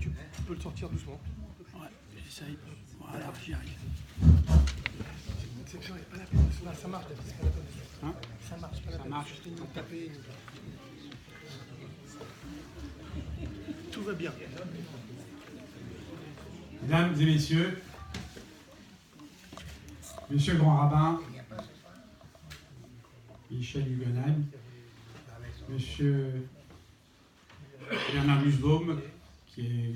tu peux le sortir doucement. Ouais, j'essaye. Voilà, j'y arrive. C'est sûr, il n'y a pas la peine. Là, ça marche, c'est pas la peine. Hein? Ça marche, pas la Ça peine. marche. Juste une taper. Tout va bien. Mesdames et messieurs, Monsieur le Grand Rabbin, Michel Huguenheim, Monsieur Bernard Nussbaum, qui est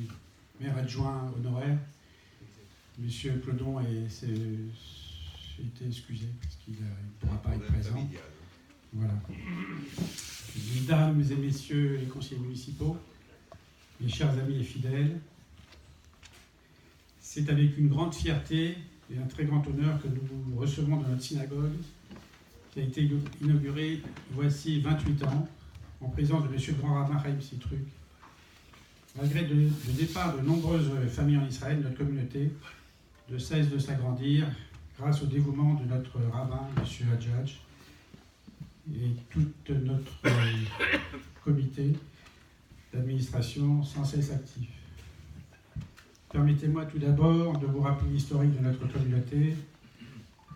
maire adjoint honoraire, Monsieur Clodon s'est été excusé parce qu'il ne pourra pas être présent. Voilà. Mesdames et messieurs les conseillers municipaux, mes chers amis et fidèles, c'est avec une grande fierté et un très grand honneur que nous vous recevons dans notre synagogue qui a été inaugurée voici 28 ans en présence de M. le Grand Rabbin Chaim Sitruk. Malgré le départ de nombreuses familles en Israël, notre communauté ne cesse de s'agrandir grâce au dévouement de notre rabbin, M. Hadjadj, et tout notre comité d'administration sans cesse actif. Permettez-moi tout d'abord de vous rappeler l'historique de notre communauté.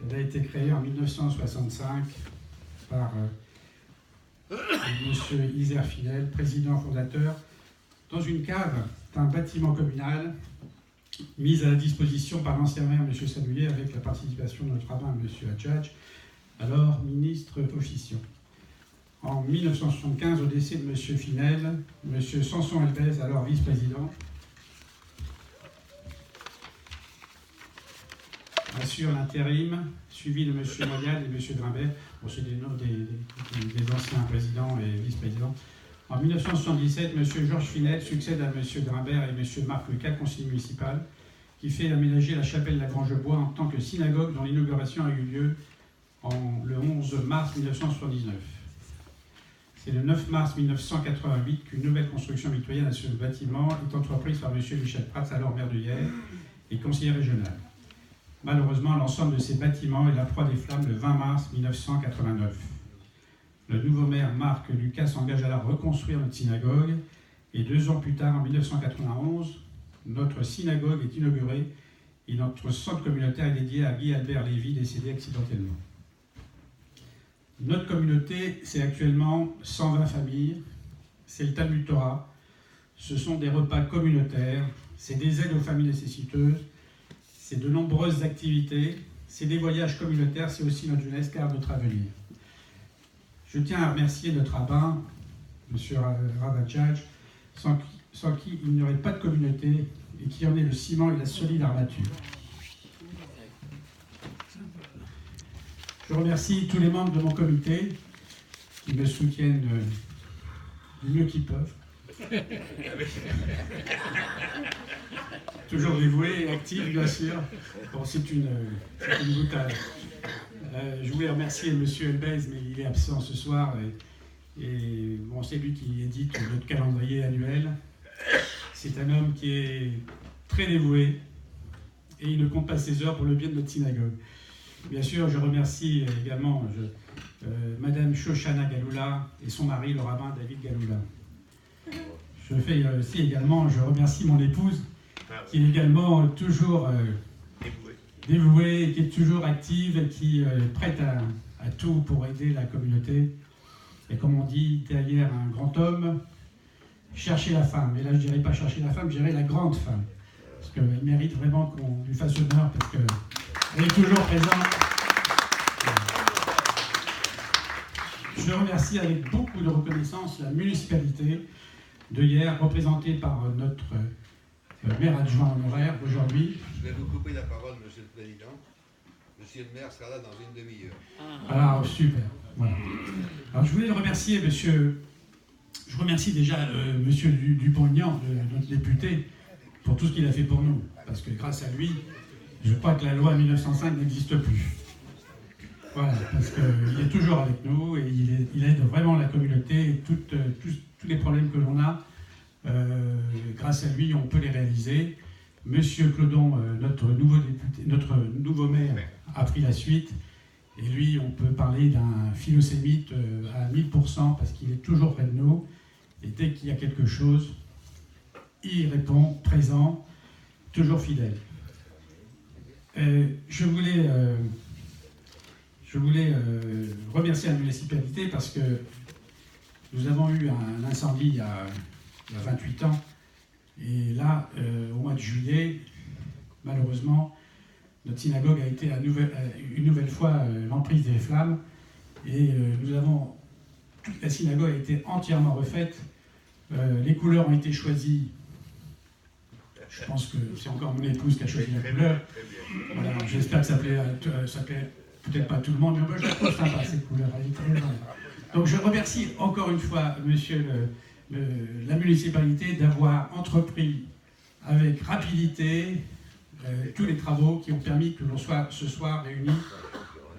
Elle a été créée en 1965 par M. Isère Fidel, président fondateur, dans une cave d'un bâtiment communal mise à la disposition par l'ancien maire M. Sadouillet avec la participation de notre rabbin M. Hadjadj, alors ministre officiant. En 1975, au décès de M. Finel, M. Samson Elbez, alors vice-président, assure l'intérim, suivi de M. Moyal et M. Grimbert, bon, c'est des noms des anciens présidents et vice-présidents. En 1977, M. Georges Finel succède à M. Grimbert et M. Marc Lecat, conseiller municipal, qui fait aménager la chapelle Lagrange-Bois en tant que synagogue dont l'inauguration a eu lieu le 11 mars 1979. C'est le 9 mars 1988 qu'une nouvelle construction mitoyenne à ce bâtiment est entreprise par M. Michel Prats, alors maire de Hyères et conseiller régional. Malheureusement, l'ensemble de ces bâtiments est la proie des flammes le 20 mars 1989. Le nouveau maire Marc Lucas s'engage à reconstruire notre synagogue et 2 ans plus tard, en 1991, notre synagogue est inaugurée et notre centre communautaire est dédié à Guy Albert Lévy, décédé accidentellement. Notre communauté, c'est actuellement 120 familles, c'est le Talmud Torah, ce sont des repas communautaires, c'est des aides aux familles nécessiteuses, c'est de nombreuses activités, c'est des voyages communautaires, c'est aussi notre jeunesse, car notre avenir. Je tiens à remercier notre rabbin, M. Rav Hadjadj, sans qui il n'y aurait pas de communauté et qui en est le ciment et la solide armature. Je remercie tous les membres de mon comité qui me soutiennent du mieux qu'ils peuvent. Toujours dévoués et actifs, bien sûr. Bon, c'est une boutade. Je voulais remercier M. Elbez, mais il est absent ce soir. Et bon, c'est lui qui édite notre calendrier annuel. C'est un homme qui est très dévoué et il ne compte pas ses heures pour le bien de notre synagogue. Bien sûr, je remercie également Madame Shoshana Galoula et son mari, le rabbin David Galoula. Je remercie mon épouse, qui est également toujours dévouée, qui est toujours active, et qui est prête à tout pour aider la communauté. Et comme on dit derrière un grand homme, chercher la femme. Et là, je ne dirais pas chercher la femme, je dirais la grande femme. Parce qu'elle mérite vraiment qu'on lui fasse honneur, parce qu'elle est toujours présente. Je remercie avec beaucoup de reconnaissance la municipalité de Hyères, représentée par notre maire adjoint honoraire aujourd'hui. Je vais vous couper la parole, Monsieur le Président. Monsieur le maire sera là dans une demi-heure. Alors, super. Voilà. Alors, je voulais remercier monsieur. Je remercie déjà monsieur Dupont-Aignan, notre député, pour tout ce qu'il a fait pour nous. Parce que grâce à lui, je crois que la loi 1905 n'existe plus. Voilà, parce qu'il est toujours avec nous et il aide vraiment la communauté et tous les problèmes que l'on a. Grâce à lui, on peut les réaliser. Monsieur Clodon, notre nouveau maire, a pris la suite. Et lui, on peut parler d'un philosémite à 1000% parce qu'il est toujours près de nous. Et dès qu'il y a quelque chose, y répond, présent, toujours fidèle. Je voulais remercier la municipalité parce que nous avons eu un incendie il y a 28 ans. Et là, au mois de juillet, malheureusement, notre synagogue a été une nouvelle fois l'emprise des flammes. Et toute la synagogue a été entièrement refaite. Les couleurs ont été choisies. Je pense que c'est encore mon épouse qui a choisi la couleur. Voilà, j'espère que ça plaît peut-être pas à tout le monde, mais moi je la trouve sympa cette couleur. Elle est très jolie. Donc je remercie encore une fois, monsieur la municipalité, d'avoir entrepris avec rapidité tous les travaux qui ont permis que l'on soit ce soir réunis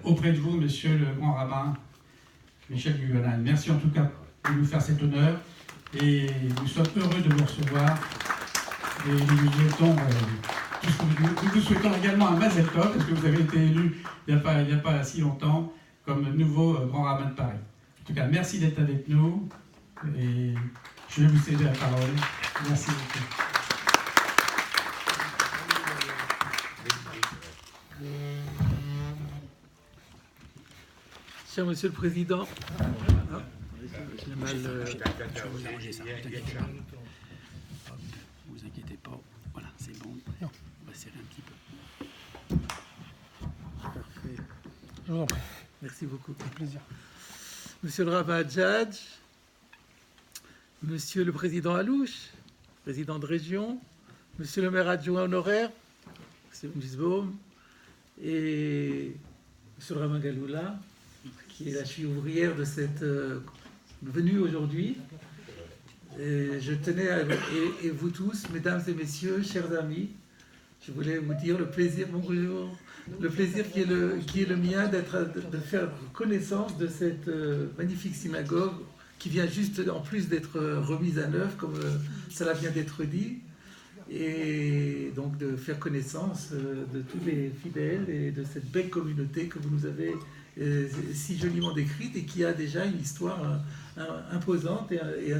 auprès de vous, monsieur le grand rabbin Michel Guggenheim. Merci en tout cas de nous faire cet honneur et nous sommes heureux de vous recevoir. Et nous vous souhaitons également un Mazel Tov, parce que vous avez été élu il n'y a pas si longtemps comme nouveau grand rabbin de Paris. En tout cas, merci d'être avec nous et je vais vous céder la parole. Merci beaucoup. Cher Monsieur le Président, j'ai mal. Je vais vous arranger ça, ne vous inquiétez pas. Voilà, c'est bon. On va serrer un petit peu. Parfait. Je vous en prie. Merci beaucoup. Avec plaisir. Monsieur le rabbin Hadjadj, Monsieur le Président Alouche, Président de région, Monsieur le maire adjoint honoraire, Monsieur Nussbaum, et Monsieur le rabbin Galoula, qui est la cheville ouvrière de cette venue aujourd'hui. Et je tenais et vous tous, mesdames et messieurs, chers amis, je voulais vous dire le plaisir, bonjour, le plaisir qui est le mien de faire connaissance de cette magnifique synagogue qui vient juste en plus d'être remise à neuf, comme cela vient d'être dit, et donc de faire connaissance de tous les fidèles et de cette belle communauté que vous nous avez si joliment décrite et qui a déjà une histoire imposante et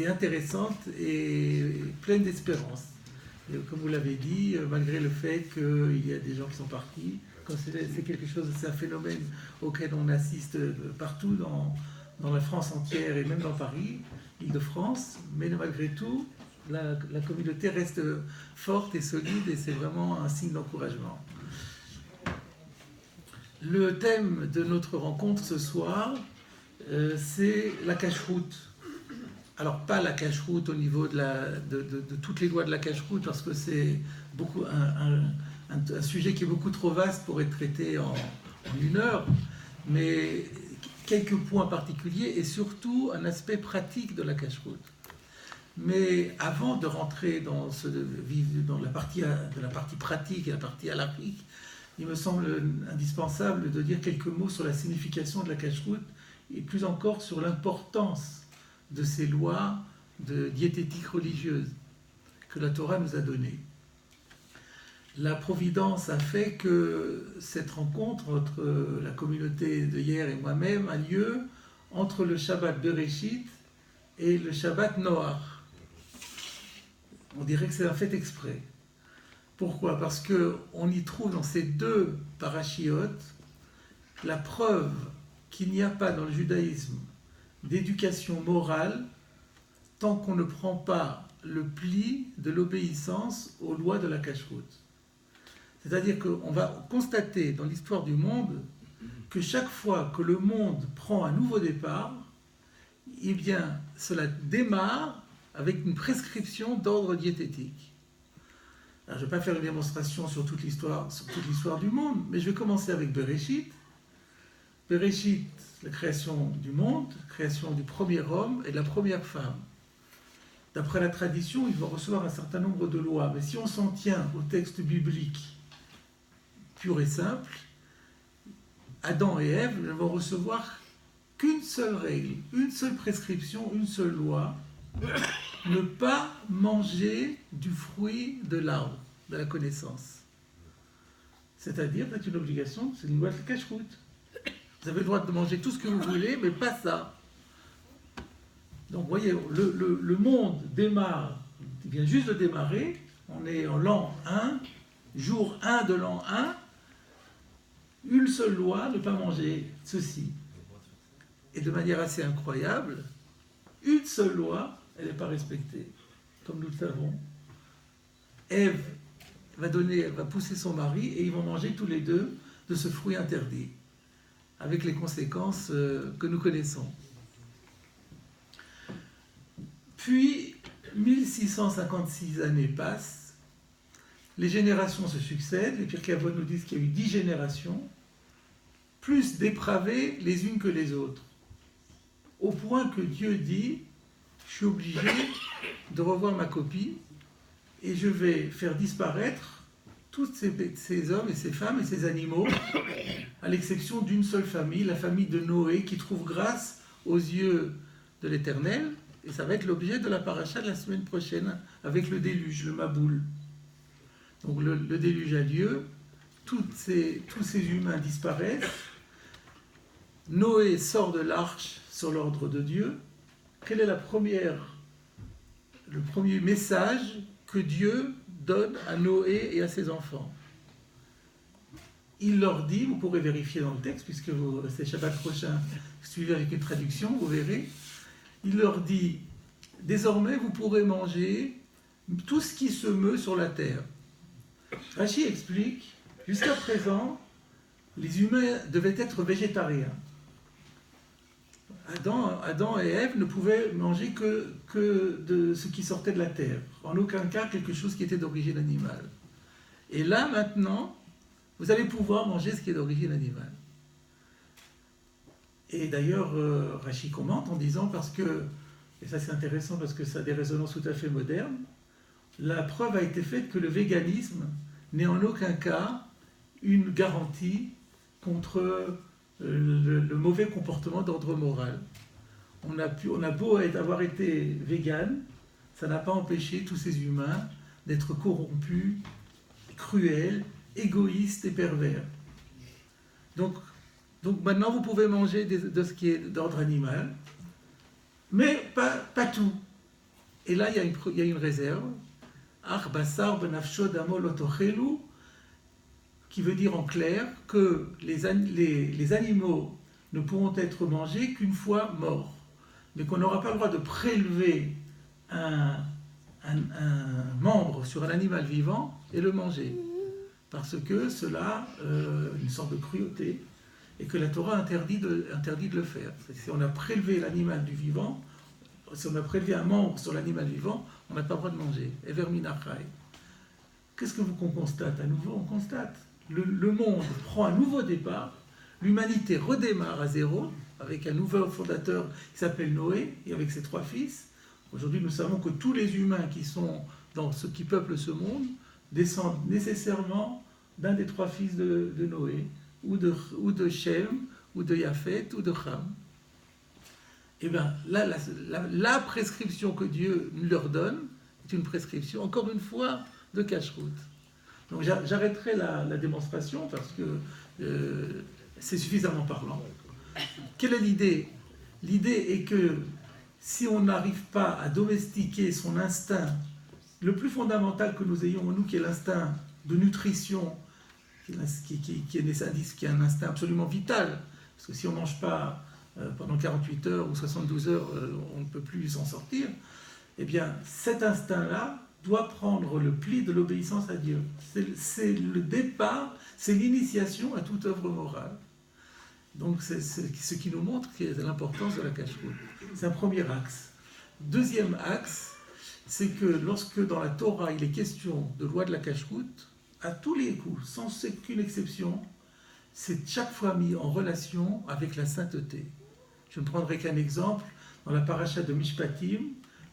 intéressante et pleine d'espérance. Et comme vous l'avez dit, malgré le fait qu'il y a des gens qui sont partis, c'est quelque chose, c'est un phénomène auquel on assiste partout dans la France entière et même dans Paris, Île-de-France, mais malgré tout, la communauté reste forte et solide et c'est vraiment un signe d'encouragement. Le thème de notre rencontre ce soir, c'est la cache-route. Alors, pas la cache-route au niveau de toutes les lois de la cache-route, parce que c'est un sujet qui est beaucoup trop vaste pour être traité en une heure, mais quelques points particuliers et surtout un aspect pratique de la cache-route. Mais avant de rentrer dans la partie pratique et la partie halakhique, il me semble indispensable de dire quelques mots sur la signification de la cache-route et plus encore sur l'importance de ces lois de diététique religieuse que la Torah nous a données. La Providence a fait que cette rencontre entre la communauté de hier et moi-même a lieu entre le Shabbat Bereshit et le Shabbat Noach. On dirait que c'est un fait exprès. Pourquoi ? Parce qu'on y trouve dans ces deux parachiotes la preuve qu'il n'y a pas dans le judaïsme d'éducation morale tant qu'on ne prend pas le pli de l'obéissance aux lois de la cache-route. C'est-à-dire qu'on va constater dans l'histoire du monde que chaque fois que le monde prend un nouveau départ, eh bien, cela démarre avec une prescription d'ordre diététique. Alors, je ne vais pas faire une démonstration sur toute l'histoire du monde, mais je vais commencer avec Bereshit. Bereshit, la création du monde, la création du premier homme et de la première femme. D'après la tradition, ils vont recevoir un certain nombre de lois, mais si on s'en tient au texte biblique pur et simple, Adam et Ève ne vont recevoir qu'une seule règle, une seule prescription, une seule loi, ne pas manger du fruit de l'arbre de la connaissance. C'est-à-dire, c'est une obligation, c'est une loi de cache-route. Vous avez le droit de manger tout ce que vous voulez, mais pas ça. Donc vous voyez, le monde démarre, il vient juste de démarrer, on est en l'an 1, jour 1 de l'an 1, une seule loi, ne pas manger ceci. Et de manière assez incroyable, une seule loi, elle n'est pas respectée. Comme nous le savons, Ève va pousser son mari et ils vont manger tous les deux de ce fruit interdit, avec les conséquences que nous connaissons. Puis, 1656 années passent, les générations se succèdent, les Pirkei Avot nous disent qu'il y a eu 10 générations, plus dépravées les unes que les autres, au point que Dieu dit, je suis obligé de revoir ma copie, et je vais faire disparaître tous ces hommes et ces femmes et ces animaux, à l'exception d'une seule famille, la famille de Noé, qui trouve grâce aux yeux de l'Éternel, et ça va être l'objet de la paracha de la semaine prochaine, avec le déluge, le Maboul. Donc le déluge a lieu, tous ces humains disparaissent, Noé sort de l'arche sur l'ordre de Dieu. Quel est le premier message que Dieu donne à Noé et à ses enfants? Il leur dit, vous pourrez vérifier dans le texte, puisque c'est Shabbat prochain, suivez avec une traduction, vous verrez, il leur dit, désormais vous pourrez manger tout ce qui se meut sur la terre. Rashi explique, jusqu'à présent, les humains devaient être végétariens. Adam et Ève ne pouvaient manger que de ce qui sortait de la terre, en aucun cas quelque chose qui était d'origine animale. Et là, maintenant, vous allez pouvoir manger ce qui est d'origine animale. Et d'ailleurs, Rashi commente en disant, parce que, et ça c'est intéressant parce que ça a des résonances tout à fait modernes, la preuve a été faite que le véganisme n'est en aucun cas une garantie contre le mauvais comportement d'ordre moral. On a beau avoir été vegan, ça n'a pas empêché tous ces humains d'être corrompus, cruels, égoïstes et pervers. Donc maintenant vous pouvez manger de ce qui est d'ordre animal, mais pas tout. Et là il y a une réserve. Ach basar benafsho damo lo tochelu, qui veut dire en clair que les animaux ne pourront être mangés qu'une fois morts, mais qu'on n'aura pas le droit de prélever un membre sur un animal vivant et le manger, parce que cela une sorte de cruauté, et que la Torah interdit de le faire. Si on a prélevé l'animal du vivant, si on a prélevé un membre sur l'animal vivant, on n'a pas le droit de manger. Ever minachai. Qu'est-ce qu'on constate à nouveau? On constate le monde prend un nouveau départ, l'humanité redémarre à zéro, avec un nouveau fondateur qui s'appelle Noé, et avec ses 3 fils. Aujourd'hui, nous savons que tous les humains qui sont dans ce qui peuple ce monde descendent nécessairement d'un des 3 fils de Noé, ou de Shem, ou de Yafet, ou de Ham. Et bien là, la prescription que Dieu leur donne est une prescription, encore une fois, de cacheroute. Donc j'arrêterai la démonstration parce que c'est suffisamment parlant. Quelle est l'idée? L'idée est que si on n'arrive pas à domestiquer son instinct, le plus fondamental que nous ayons en nous, qui est l'instinct de nutrition, qui est un instinct absolument vital, parce que si on ne mange pas pendant 48 heures ou 72 heures, on ne peut plus s'en sortir, eh bien cet instinct-là doit prendre le pli de l'obéissance à Dieu. C'est le départ, c'est l'initiation à toute œuvre morale. Donc c'est ce qui nous montre l'importance de la cacheroute. C'est un premier axe. Deuxième axe, c'est que lorsque dans la Torah il est question de loi de la cacheroute, à tous les coups, sans aucune exception, c'est chaque fois mis en relation avec la sainteté. Je ne prendrai qu'un exemple. Dans la paracha de Mishpatim,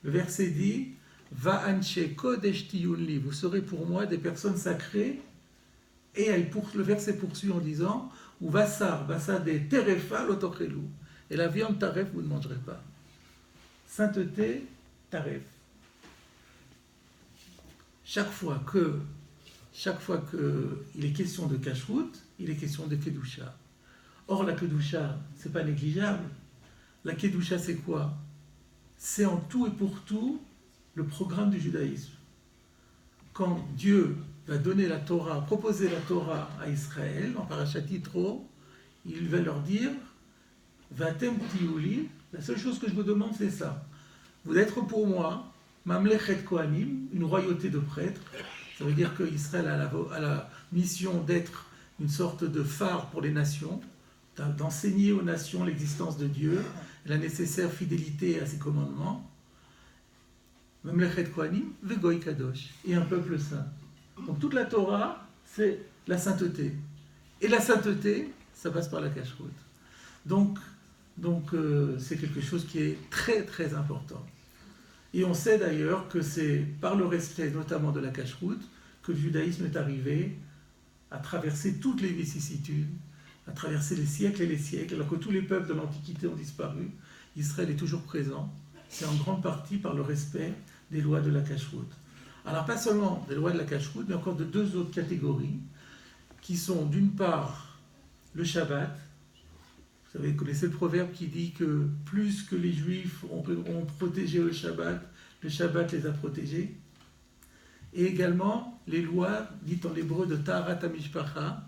le verset dit « Va anche kodesh tiyun li » vous serez pour moi des personnes sacrées. Et le verset poursuit en disant « Ou vasar basade terefa lotochelu » et la viande taref, vous ne mangerez pas. Sainteté, taref. Chaque fois qu'il est question de cacheroute, il est question de kedusha. Or, la kedusha, c'est pas négligeable. La kedusha, c'est quoi? c'est en tout et pour tout le programme du judaïsme. Quand Dieu va donner la Torah, proposer la Torah à Israël, en Parashat Yitro, il va leur dire Vatem tiouli, la seule chose que je vous demande, c'est ça. Vous êtes pour moi, Mamlechet Kohanim, une royauté de prêtres. Ça veut dire qu'Israël a la mission d'être une sorte de phare pour les nations, d'enseigner aux nations l'existence de Dieu, la nécessaire fidélité à ses commandements. Mamlechet Kohanim, Vegoy Kadosh, et un peuple saint. Donc toute la Torah, c'est la sainteté. Et la sainteté, ça passe par la cacheroute. Donc c'est quelque chose qui est très très important. Et on sait d'ailleurs que c'est par le respect notamment de la cacheroute que le judaïsme est arrivé à traverser toutes les vicissitudes, à traverser les siècles et les siècles, alors que tous les peuples de l'Antiquité ont disparu. Israël est toujours présent. C'est en grande partie par le respect des lois de la cacheroute. Alors pas seulement des lois de la cacheroute, mais encore de deux autres catégories, qui sont d'une part le Shabbat. Vous savez, vous connaissez le proverbe qui dit que plus que les Juifs ont protégé le Shabbat les a protégés. Et également les lois dites en hébreu de Taharat HaMishpacha,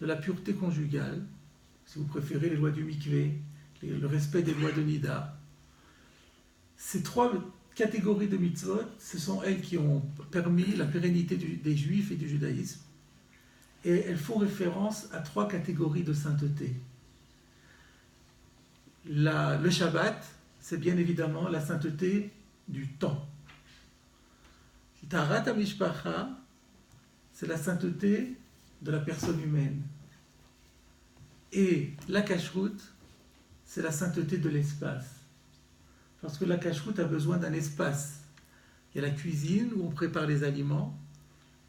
de la pureté conjugale, si vous préférez les lois du mikvé, le respect des lois de Nida. Ces trois catégories de mitzvot, ce sont elles qui ont permis la pérennité des Juifs et du judaïsme. Et elles font référence à trois catégories de sainteté. Le Shabbat, c'est bien évidemment la sainteté du temps. Taharat HaMishpacha, c'est la sainteté de la personne humaine. Et la cacheroute, c'est la sainteté de l'espace. Parce que la cacheroute a besoin d'un espace. Il y a la cuisine où on prépare les aliments,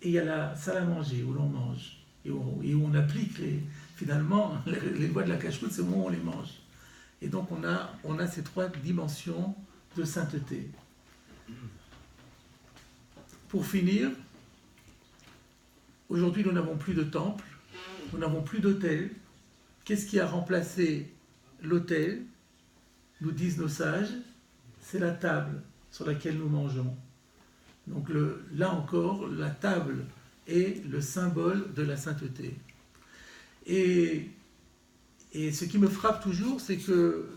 et il y a la salle à manger où l'on mange, et où on applique finalement les lois de la cacheroute, c'est le moment où on les mange. Et donc on a ces trois dimensions de sainteté. Pour finir, aujourd'hui nous n'avons plus de temple, nous n'avons plus d'autel. Qu'est-ce qui a remplacé l'autel? Nous disent nos sages, c'est la table sur laquelle nous mangeons. Donc là encore, la table est le symbole de la sainteté. Et ce qui me frappe toujours, c'est que,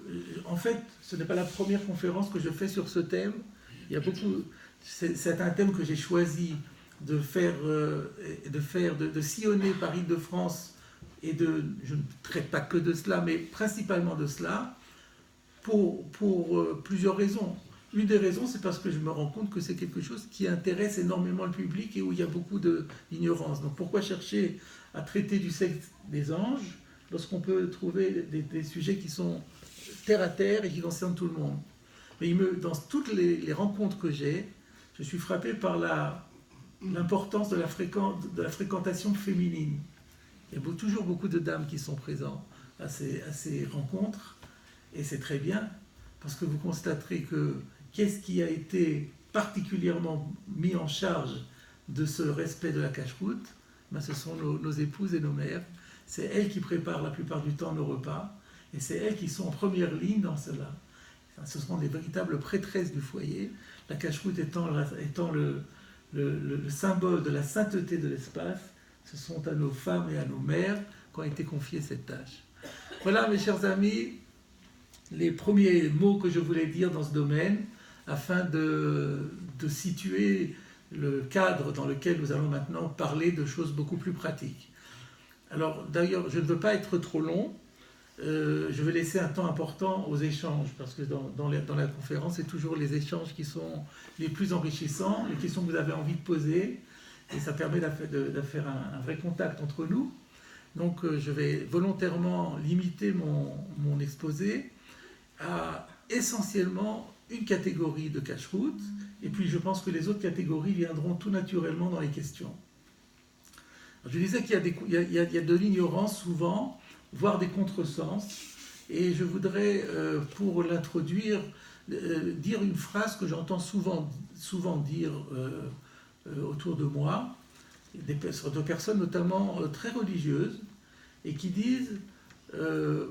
en fait, ce n'est pas la première conférence que je fais sur ce thème. Il y a beaucoup. C'est un thème que j'ai choisi de sillonner par Île-de-France, et je ne traite pas que de cela, mais principalement de cela, pour plusieurs raisons. Une des raisons, c'est parce que je me rends compte que c'est quelque chose qui intéresse énormément le public et où il y a beaucoup d'ignorance. Donc pourquoi chercher à traiter du sexe des anges lorsqu'on peut trouver des sujets qui sont terre à terre et qui concernent tout le monde? Mais dans toutes les rencontres que j'ai, je suis frappé par l'importance de la fréquentation féminine. Il y a toujours beaucoup de dames qui sont présentes à ces rencontres, et c'est très bien, parce que vous constaterez que qu'est-ce qui a été particulièrement mis en charge de ce respect de la cacheroute? Ce sont nos épouses et nos mères. C'est elles qui préparent la plupart du temps nos repas, et c'est elles qui sont en première ligne dans cela. Ce sont des véritables prêtresses du foyer, la cacheroute étant le symbole de la sainteté de l'espace. Ce sont à nos femmes et à nos mères qu'ont été confiées cette tâche. Voilà, mes chers amis, les premiers mots que je voulais dire dans ce domaine, afin de situer le cadre dans lequel nous allons maintenant parler de choses beaucoup plus pratiques. Alors, d'ailleurs, je ne veux pas être trop long. Je vais laisser un temps important aux échanges, parce que dans la conférence, c'est toujours les échanges qui sont les plus enrichissants, les questions que vous avez envie de poser, et ça permet de faire un vrai contact entre nous. Donc je vais volontairement limiter mon exposé à essentiellement une catégorie de cacheroute, et puis je pense que les autres catégories viendront tout naturellement dans les questions. Alors, je disais qu'il y a de l'ignorance souvent, voire des contresens, et je voudrais, pour l'introduire, dire une phrase que j'entends souvent dire autour de moi, de personnes notamment très religieuses, et qui disent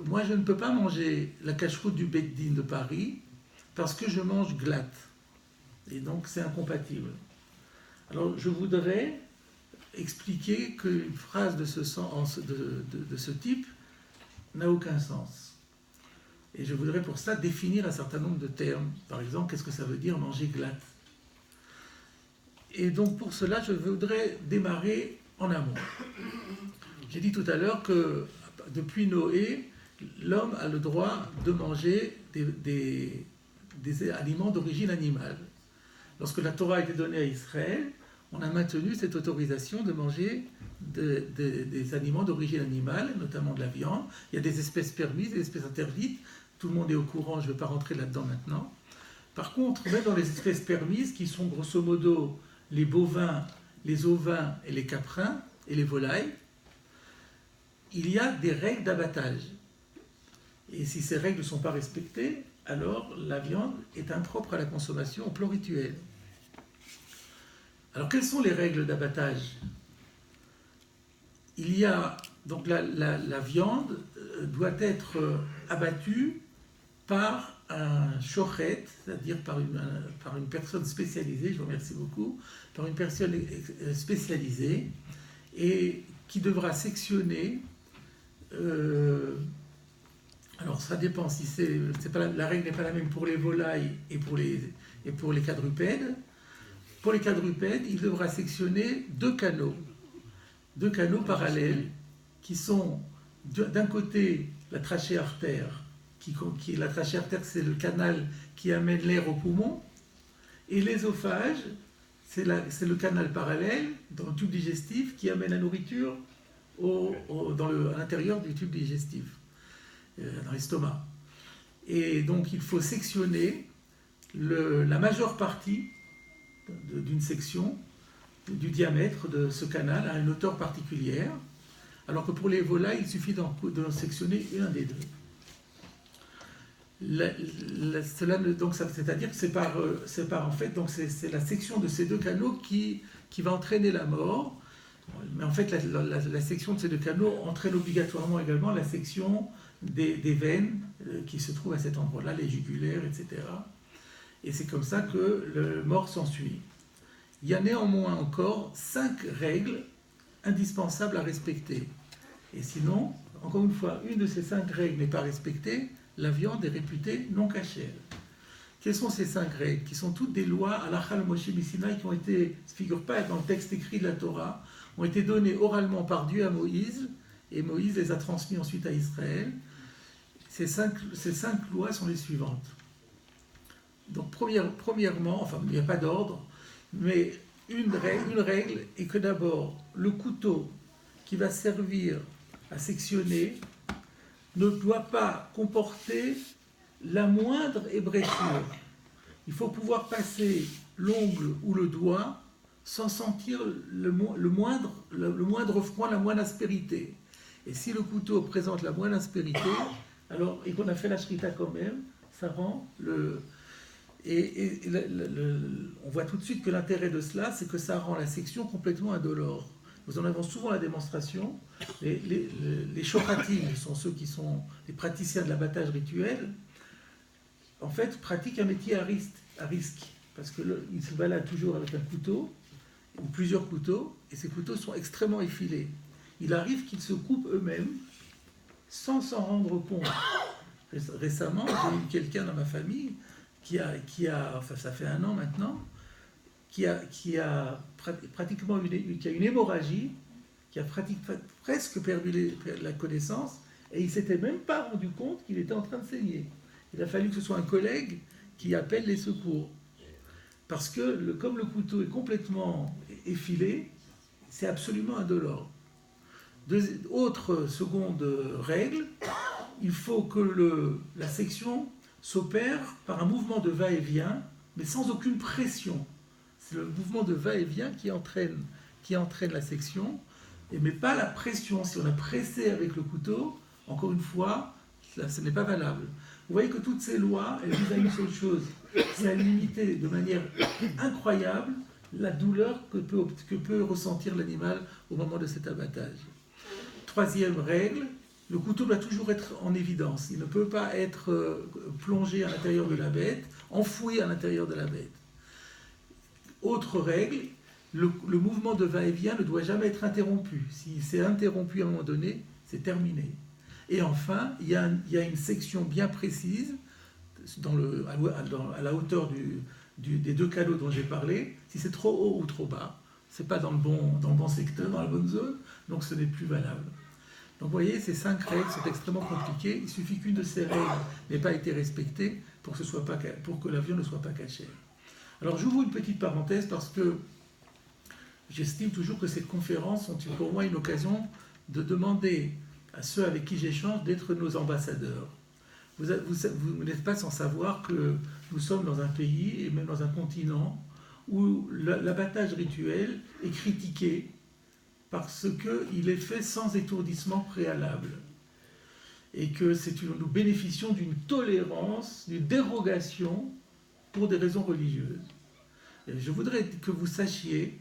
moi je ne peux pas manger la cacheroute du Beit Din de Paris parce que je mange glatte. Et donc c'est incompatible. Alors je voudrais expliquer qu'une phrase de ce type n'a aucun sens. Et je voudrais pour ça définir un certain nombre de termes. Par exemple, qu'est-ce que ça veut dire manger glatte? Et donc pour cela, je voudrais démarrer en amont. J'ai dit tout à l'heure que depuis Noé, l'homme a le droit de manger des aliments d'origine animale. Lorsque la Torah a été donnée à Israël, on a maintenu cette autorisation de manger des aliments d'origine animale, notamment de la viande. Il y a des espèces permises, des espèces interdites. Tout le monde est au courant, je ne vais pas rentrer là-dedans maintenant. Par contre, même dans les espèces permises, qui sont grosso modo les bovins, les ovins et les caprins et les volailles, il y a des règles d'abattage. Et si ces règles ne sont pas respectées, alors la viande est impropre à la consommation au plan rituel. Alors quelles sont les règles d'abattage? Il y a donc la viande doit être abattue par un shochet, c'est-à-dire par une personne spécialisée, je vous remercie beaucoup, par une personne spécialisée et qui devra sectionner. Alors ça dépend si la règle n'est pas la même pour les volailles et pour les quadrupèdes. Pour les quadrupèdes, il devra sectionner deux canaux parallèles qui sont d'un côté la trachée artère, la trachée artère c'est le canal qui amène l'air au poumon, et l'ésophage c'est le canal parallèle dans le tube digestif qui amène la nourriture à l'intérieur du tube digestif, dans l'estomac. Et donc il faut sectionner la majeure partie d'une section du diamètre de ce canal à une hauteur particulière, alors que pour les volailles, il suffit d'en sectionner un des deux. C'est-à-dire que c'est la section de ces deux canaux qui va entraîner la mort. Mais en fait, la section de ces deux canaux entraîne obligatoirement également la section des veines qui se trouvent à cet endroit-là, les jugulaires, etc. Et c'est comme ça que le mort s'ensuit. Il y a néanmoins encore 5 règles indispensables à respecter. Et sinon, encore une fois, une de ces 5 règles n'est pas respectée, la viande est réputée non cachère. Quelles sont ces 5 règles? Qui sont toutes des lois à l'Achal Moshe Missinaï qui ont été, ne se figurent pas dans le texte écrit de la Torah, ont été données oralement par Dieu à Moïse, et Moïse les a transmises ensuite à Israël. Ces cinq lois sont les suivantes. Donc premièrement, enfin il n'y a pas d'ordre, mais une règle est que d'abord, le couteau qui va servir à sectionner ne doit pas comporter la moindre ébrêture. Il faut pouvoir passer l'ongle ou le doigt sans sentir le moindre froid, la moindre aspérité. Et si le couteau présente la moindre aspérité, alors, et qu'on a fait la shrita quand même, ça rend on voit tout de suite que l'intérêt de cela, c'est que ça rend la section complètement indolore. Nous en avons souvent la démonstration. Les shochatim sont ceux qui sont les praticiens de l'abattage rituel. En fait, pratiquent un métier à risque, parce qu'ils se baladent toujours avec un couteau, ou plusieurs couteaux, et ces couteaux sont extrêmement effilés. Il arrive qu'ils se coupent eux-mêmes, sans s'en rendre compte. Récemment, j'ai eu quelqu'un dans ma famille qui a enfin ça fait 1 an maintenant, qui a pratiquement une hémorragie, qui a presque perdu la connaissance, et il ne s'était même pas rendu compte qu'il était en train de saigner. Il a fallu que ce soit un collègue qui appelle les secours. Parce que comme le couteau est complètement effilé, c'est absolument indolore. Autre seconde règle, il faut que la section s'opère par un mouvement de va-et-vient, mais sans aucune pression. C'est le mouvement de va-et-vient qui entraîne la section, mais pas la pression. Si on a pressé avec le couteau, encore une fois, ce n'est pas valable. Vous voyez que toutes ces lois, elles visent à une seule chose, c'est à limiter de manière incroyable la douleur que peut ressentir l'animal au moment de cet abattage. 3e règle, le couteau doit toujours être en évidence. Il ne peut pas être plongé à l'intérieur de la bête, enfoui à l'intérieur de la bête. Autre règle, le mouvement de va-et-vient ne doit jamais être interrompu. S'il s'est interrompu à un moment donné, c'est terminé. Et enfin, il y a une section bien précise à la hauteur des deux calots dont j'ai parlé. Si c'est trop haut ou trop bas, c'est pas dans le bon secteur, dans la bonne zone, donc ce n'est plus valable. Donc vous voyez, ces 5 règles sont extrêmement compliquées. Il suffit qu'une de ces règles n'ait pas été respectée pour que l'avion ne soit pas caché. Alors j'ouvre une petite parenthèse parce que j'estime toujours que ces conférences sont pour moi une occasion de demander à ceux avec qui j'échange d'être nos ambassadeurs. Vous n'êtes pas sans savoir que nous sommes dans un pays et même dans un continent où l'abattage rituel est critiqué parce qu'il est fait sans étourdissement préalable et que nous bénéficions d'une tolérance, d'une dérogation pour des raisons religieuses. Et je voudrais que vous sachiez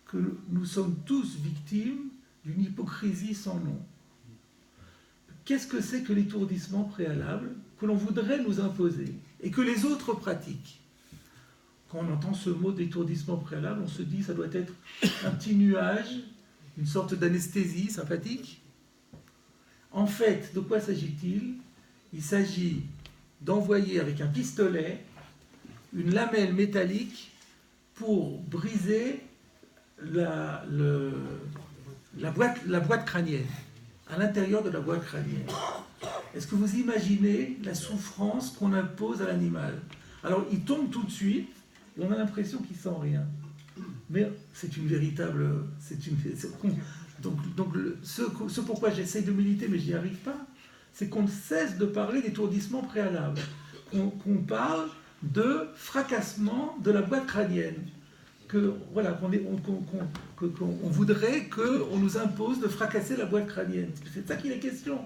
que nous sommes tous victimes d'une hypocrisie sans nom. Qu'est-ce que c'est que l'étourdissement préalable que l'on voudrait nous imposer et que les autres pratiquent? Quand on entend ce mot d'étourdissement préalable, on se dit que ça doit être un petit nuage, une sorte d'anesthésie sympathique. En fait, de quoi s'agit-il? Il s'agit d'envoyer avec un pistolet une lamelle métallique pour briser la boîte crânienne, à l'intérieur de la boîte crânienne. Est-ce que vous imaginez la souffrance qu'on impose à l'animal? Alors, il tombe tout de suite, et on a l'impression qu'il sent rien. Mais c'est une véritable... Ce pourquoi j'essaye de militer, mais je n'y arrive pas, c'est qu'on cesse de parler d'étourdissement préalable. Qu'on parle de fracassement de la boîte crânienne. Qu'on voudrait qu'on nous impose de fracasser la boîte crânienne. C'est ça qu'il est question.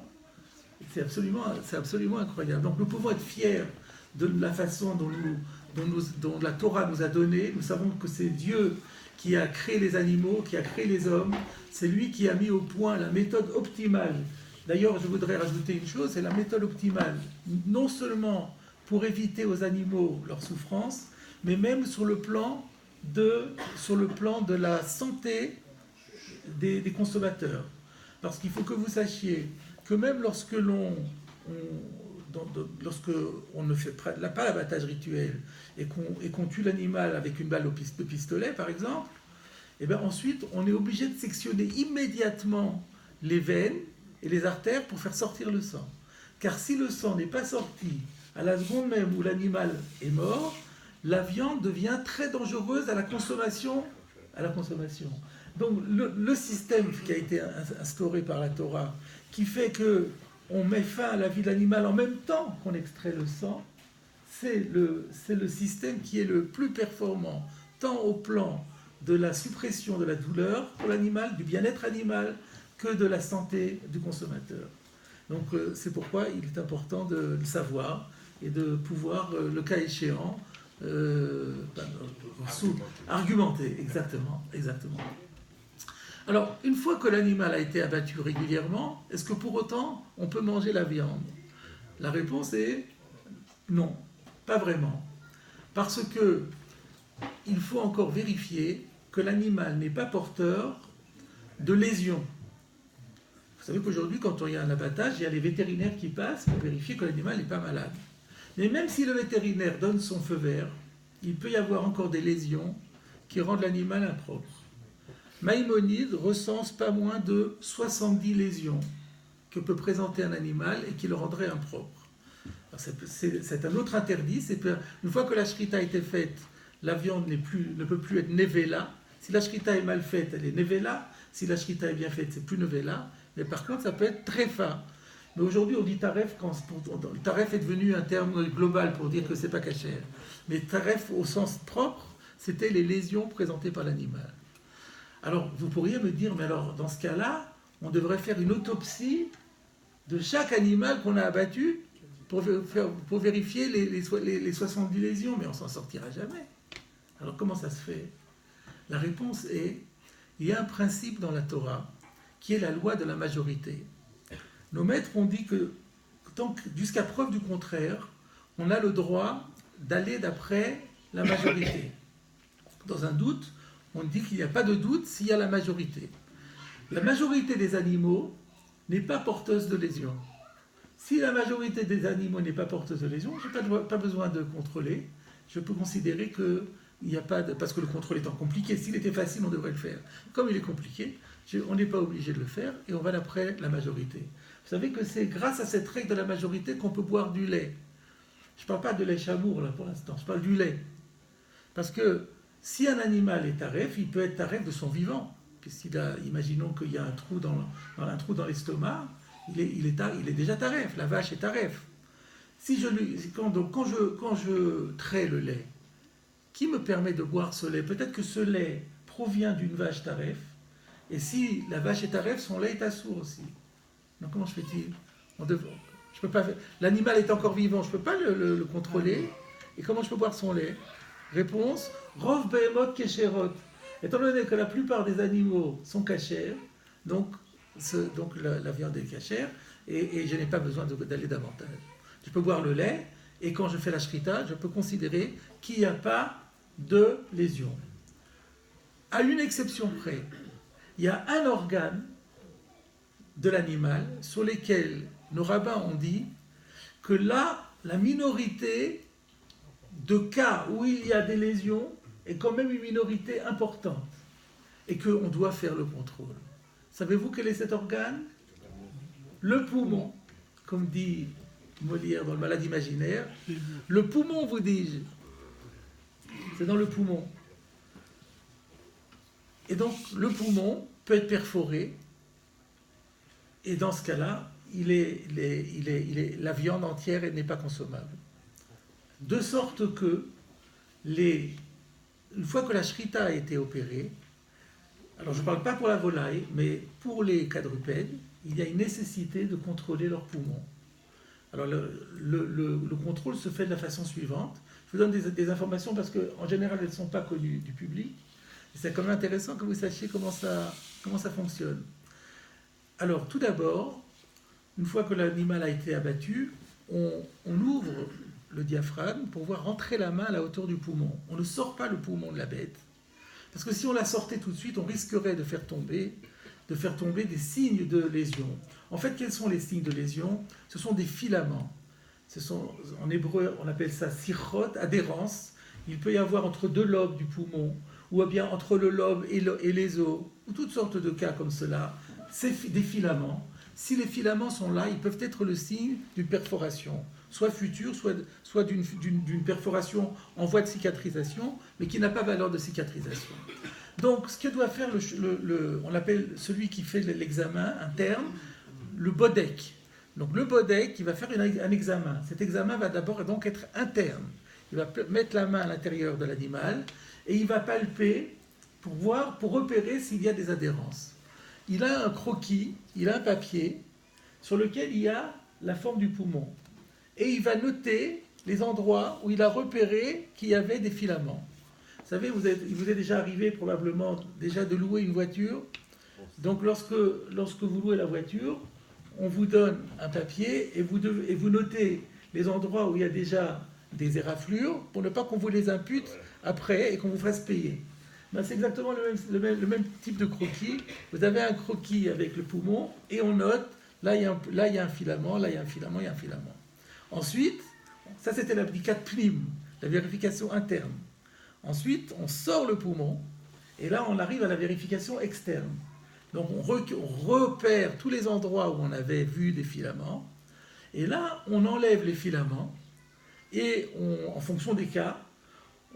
C'est absolument incroyable. Donc nous pouvons être fiers de la façon dont la Torah nous a donné. Nous savons que c'est Dieu qui a créé les animaux, qui a créé les hommes. C'est lui qui a mis au point la méthode optimale. D'ailleurs, je voudrais rajouter une chose, c'est la méthode optimale. Non seulement pour éviter aux animaux leur souffrance, mais même sur le plan de la santé des consommateurs. Parce qu'il faut que vous sachiez que même lorsque on ne fait pas l'abattage rituel et qu'on tue l'animal avec une balle de pistolet, par exemple, et bien ensuite, on est obligé de sectionner immédiatement les veines et les artères pour faire sortir le sang. Car si le sang n'est pas sorti à la seconde même où l'animal est mort, la viande devient très dangereuse à la consommation. Donc le système qui a été instauré par la Torah, qui fait qu'on met fin à la vie de l'animal en même temps qu'on extrait le sang, c'est le système qui est le plus performant, tant au plan de la suppression de la douleur pour l'animal, du bien-être animal, que de la santé du consommateur. Donc c'est pourquoi il est important de le savoir et de pouvoir, le cas échéant, argumenter. Exactement. Alors, une fois que l'animal a été abattu régulièrement, est-ce que pour autant on peut manger la viande? La réponse est non, pas vraiment. Parce que il faut encore vérifier que l'animal n'est pas porteur de lésions. Vous savez qu'aujourd'hui, quand il y a un abattage, il y a les vétérinaires qui passent pour vérifier que l'animal n'est pas malade. Mais même si le vétérinaire donne son feu vert, il peut y avoir encore des lésions qui rendent l'animal impropre. Maïmonide recense pas moins de 70 lésions que peut présenter un animal et qui le rendraient impropre. C'est un autre interdit. Une fois que la shrita a été faite, la viande ne peut plus être nevela. Si la shrita est mal faite, elle est nevela. Si la shrita est bien faite, c'est plus nevela. Mais par contre, ça peut être trefa. Mais aujourd'hui, on dit taref taref est devenu un terme global pour dire que c'est pas cachère. Mais taref au sens propre, c'était les lésions présentées par l'animal. Alors, vous pourriez me dire, mais alors, dans ce cas-là, on devrait faire une autopsie de chaque animal qu'on a abattu pour vérifier les 70 lésions, mais on s'en sortira jamais. Alors, comment ça se fait? La réponse est, il y a un principe dans la Torah qui est la loi de la majorité. nos maîtres ont dit que jusqu'à preuve du contraire, on a le droit d'aller d'après la majorité. Dans un doute, on dit qu'il n'y a pas de doute s'il y a la majorité. La majorité des animaux n'est pas porteuse de lésions. Si la majorité des animaux n'est pas porteuse de lésions, je n'ai pas besoin de contrôler. Je peux considérer qu'il n'y a pas de... Parce que le contrôle étant compliqué, s'il était facile, on devrait le faire. Comme il est compliqué, on n'est pas obligé de le faire et on va d'après la majorité. Vous savez que c'est grâce à cette règle de la majorité qu'on peut boire du lait. Je ne parle pas de lait chamour là pour l'instant, je parle du lait. Parce que si un animal est taref, il peut être taref de son vivant. Imaginons qu'il y a un trou dans l'estomac, il est déjà taref, la vache est taref. Quand je trais le lait, qui me permet de boire ce lait? Peut-être que ce lait provient d'une vache taref, et si la vache est taref, son lait est assourd aussi. Donc comment je fais-t-il? Je peux pas. L'animal est encore vivant, je ne peux pas le contrôler. Et comment je peux boire son lait? Réponse, Rov Behemot Kesherot. Étant donné que la plupart des animaux sont cachers, donc la viande est cachère, et je n'ai pas besoin d'aller davantage. Je peux boire le lait, et quand je fais la shrita, je peux considérer qu'il n'y a pas de lésion. À une exception près, il y a un organe de l'animal sur lesquels nos rabbins ont dit que là, la minorité de cas où il y a des lésions est quand même une minorité importante et qu'on doit faire le contrôle. Savez-vous quel est cet organe? Le poumon, comme dit Molière dans le Malade imaginaire. Le poumon, vous dis-je, c'est dans le poumon. Et donc, le poumon peut être perforé, et dans ce cas-là, la viande entière n'est pas consommable. De sorte que, une fois que la shrita a été opérée, alors je ne parle pas pour la volaille, mais pour les quadrupèdes, il y a une nécessité de contrôler leurs poumons. Alors le contrôle se fait de la façon suivante. Je vous donne des informations parce qu'en général, elles ne sont pas connues du public. Et c'est quand même intéressant que vous sachiez comment ça fonctionne. Alors, tout d'abord, une fois que l'animal a été abattu, on ouvre le diaphragme pour voir rentrer la main à la hauteur du poumon. On ne sort pas le poumon de la bête. Parce que si on la sortait tout de suite, on risquerait de faire tomber des signes de lésion. En fait, quels sont les signes de lésion? Ce sont des filaments. En hébreu, on appelle ça sichot, adhérence. Il peut y avoir entre deux lobes du poumon, ou bien entre le lobe et les os, ou toutes sortes de cas comme cela. C'est des filaments. Si les filaments sont là, ils peuvent être le signe d'une perforation, soit future, soit d'une perforation en voie de cicatrisation, mais qui n'a pas valeur de cicatrisation. Donc, ce que doit faire on appelle celui qui fait l'examen interne, le bodek. Donc, le bodek, il va faire un examen. Cet examen va d'abord donc être interne. Il va mettre la main à l'intérieur de l'animal et il va palper pour repérer s'il y a des adhérences. Il a un croquis, il a un papier sur lequel il y a la forme du poumon. Et il va noter les endroits où il a repéré qu'il y avait des filaments. Vous savez, il vous est déjà arrivé probablement déjà de louer une voiture. Donc lorsque vous louez la voiture, on vous donne un papier et vous notez les endroits où il y a déjà des éraflures pour ne pas qu'on vous les impute après et qu'on vous fasse payer. Ben, c'est exactement le même type de croquis. Vous avez un croquis avec le poumon et on note, là il y a un filament, là il y a un filament, il y a un filament. Ensuite, ça c'était la bdikat pnim, la vérification interne. Ensuite, on sort le poumon et là on arrive à la vérification externe. Donc on repère tous les endroits où on avait vu des filaments et là on enlève les filaments et en fonction des cas,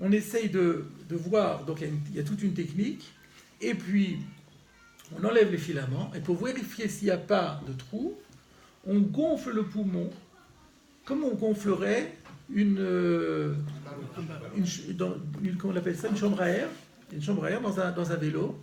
on essaye de voir, donc il y a toute une technique, et puis on enlève les filaments, et pour vérifier s'il n'y a pas de trou, on gonfle le poumon, comme on gonflerait comment on appelle ça, une chambre à air dans un vélo,